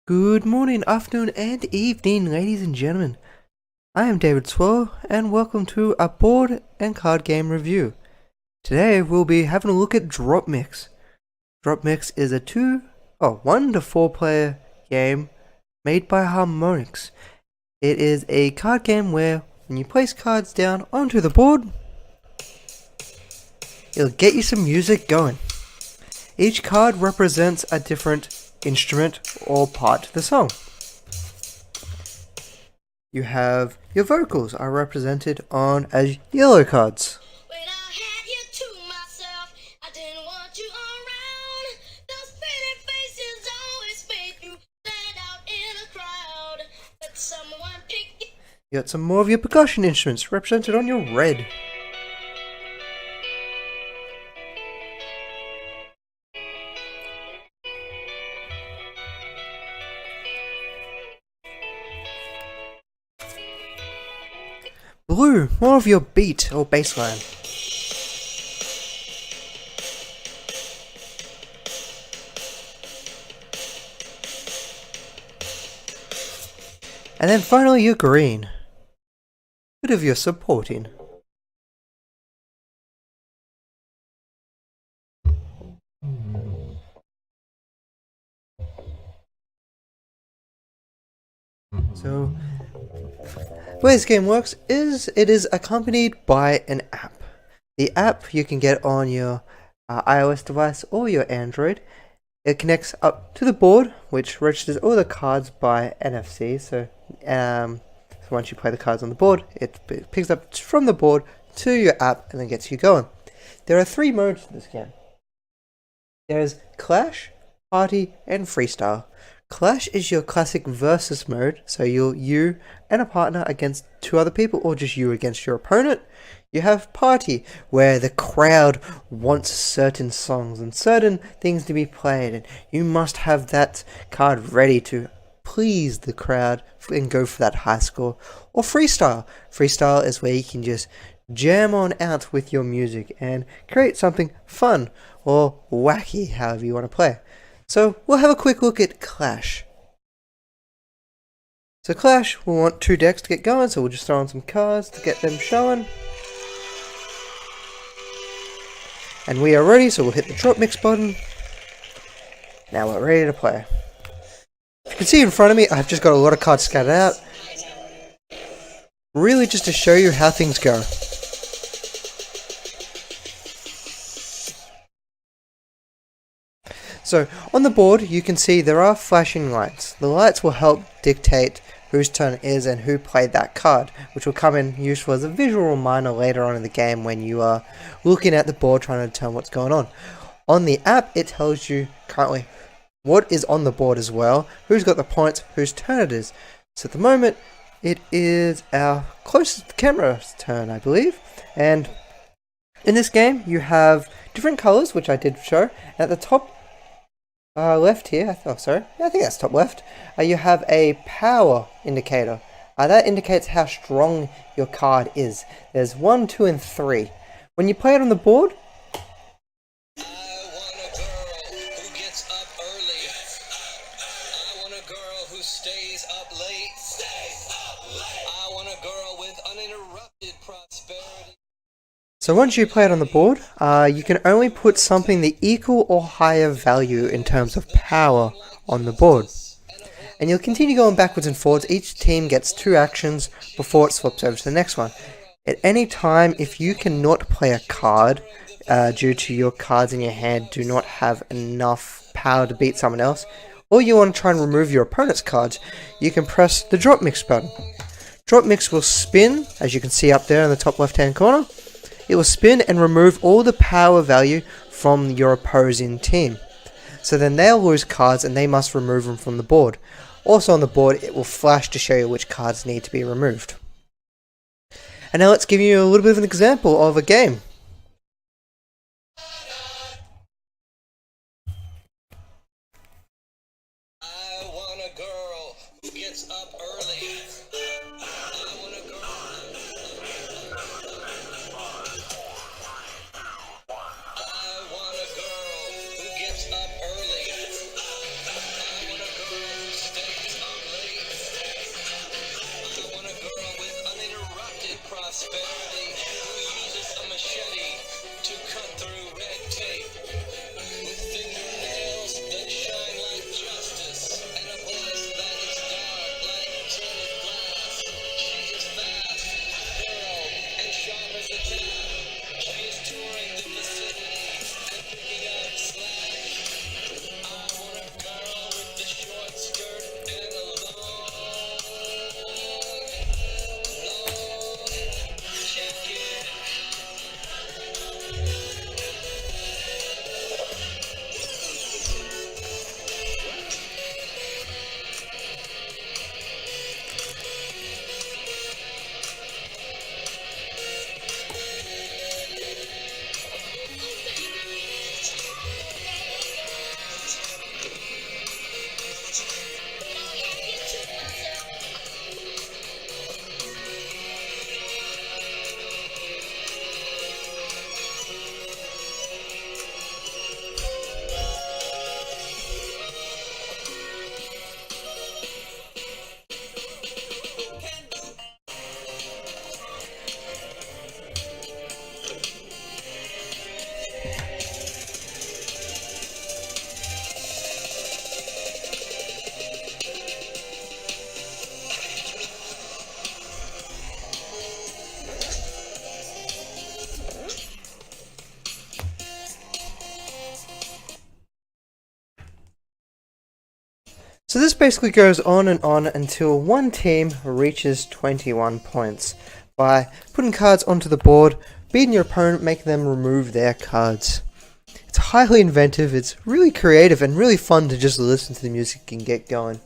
Good morning, afternoon, and evening, ladies and gentlemen. I am David Swirl, and welcome to a board and card game review. Today we'll be having a look at DropMix. DropMix is a 1 to 4 player game made by Harmonix. It is a card game where when you place cards down onto the board, it'll get you some music going. Each card represents a different instrument or part to the song. You have your vocals are represented on as yellow cards. When I had you to myself, I didn't want you around. Those pretty faces always make you stand out in a crowd. But someone picked you. You got some more of your percussion instruments represented on your red. Blue, more of your beat or bass line. And then finally your green. Bit of your supporting. So, the way this game works is it is accompanied by an app. The app you can get on your iOS device or your Android. It connects up to the board, which registers all the cards by NFC. So once you play the cards on the board, it picks up from the board to your app and then gets you going. There are 3 modes to this game. There's Clash, Party, and Freestyle. Clash is your classic versus mode, so you and a partner against 2 other people, or just you against your opponent. You have Party, where the crowd wants certain songs and certain things to be played, and you must have that card ready to please the crowd and go for that high score. Or Freestyle. Freestyle is where you can just jam on out with your music and create something fun or wacky, however you want to play. So we'll have a quick look at Clash. So Clash, we'll want 2 decks to get going, so we'll just throw on some cards to get them showing. And we are ready, so we'll hit the DropMix button. Now we're ready to play. If you can see in front of me, I've just got a lot of cards scattered out. Really just to show you how things go. So, on the board, you can see there are flashing lights. The lights will help dictate whose turn it is and who played that card, which will come in useful as a visual reminder later on in the game when you are looking at the board trying to determine what's going on. On the app, it tells you currently what is on the board as well, who's got the points, whose turn it is. So at the moment, it is our closest camera's turn, I believe. And in this game, you have different colors, which I did show. At the top left here, I think that's top left, you have a power indicator. That indicates how strong your card is. There's 1, 2, and 3. When you play it on the board, I want a girl who gets up early. I want a girl who stays up late. I want a girl with uninterrupted prosperity. so once you play it on the board, you can only put something the equal or higher value in terms of power on the board. And you'll continue going backwards and forwards. Each team gets 2 actions before it swaps over to the next one. At any time, if you cannot play a card due to your cards in your hand do not have enough power to beat someone else, or you want to try and remove your opponent's cards, you can press the DropMix button. DropMix will spin, as you can see up there in the top left hand corner. It will spin and remove all the power value from your opposing team. So then they'll lose cards and they must remove them from the board. Also on the board, it will flash to show you which cards need to be removed. And now let's give you a little bit of an example of a game. I want a girl who gets up early. I want a girl. I want a girl who gets up early. I want a girl who stays So this basically goes on and on until one team reaches 21 points by putting cards onto the board, beating your opponent, making them remove their cards. It's highly inventive, it's really creative and really fun to just listen to the music and get going.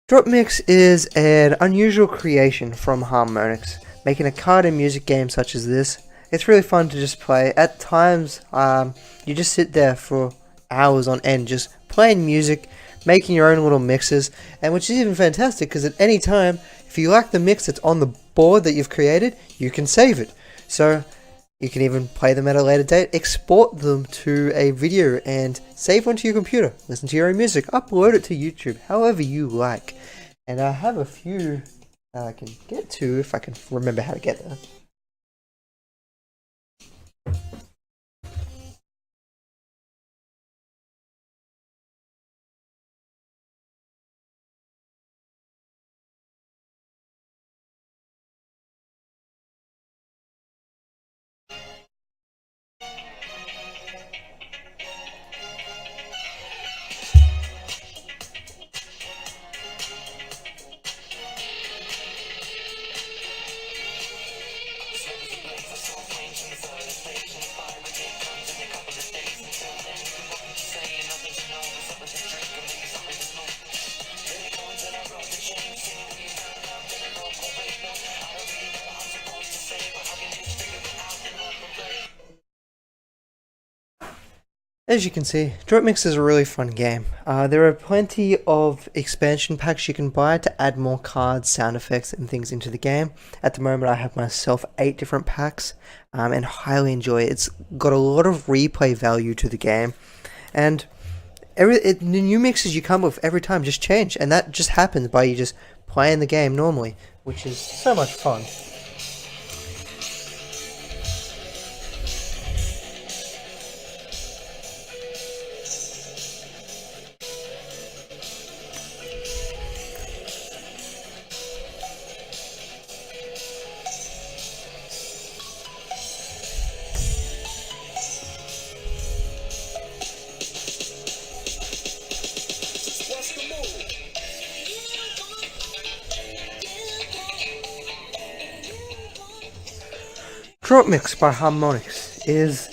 DropMix is an unusual creation from Harmonix, making a card and music game such as this. It's really fun to just play. At times, you just sit there for hours on end just playing music, making your own little mixes, and which is even fantastic because at any time, if you like the mix that's on the board that you've created, you can save it. So you can even play them at a later date, export them to a video and save one to your computer, listen to your own music, upload it to YouTube, however you like. And I have a few I can get to if I can remember how to get there. As you can see, DropMix is a really fun game. There are plenty of expansion packs you can buy to add more cards, sound effects, and things into the game. At the moment, I have myself 8 different packs, and highly enjoy it. It's got a lot of replay value to the game, and the new mixes you come with every time just change, and that just happens by you just playing the game normally, which is so much fun. DropMix by Harmonix is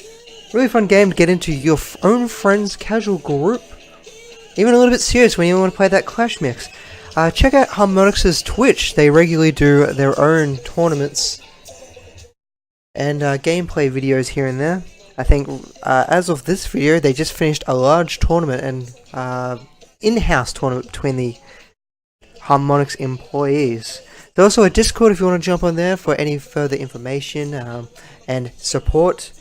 a really fun game to get into your own friends' casual group. Even a little bit serious when you want to play that Clash mix. Check out Harmonix's Twitch. They regularly do their own tournaments and gameplay videos here and there. I think as of this video, they just finished a large tournament and in-house tournament between the Harmonix employees. There's also a Discord if you want to jump on there for any further information and support.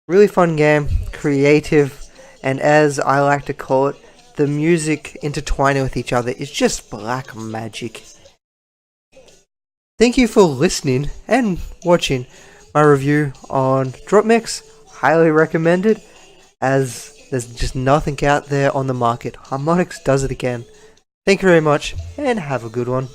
Really fun game, creative, and as I like to call it, the music intertwining with each other is just black magic. Thank you for listening and watching my review on DropMix. Highly recommended, as there's just nothing out there on the market. Harmonix does it again. Thank you very much, and have a good one.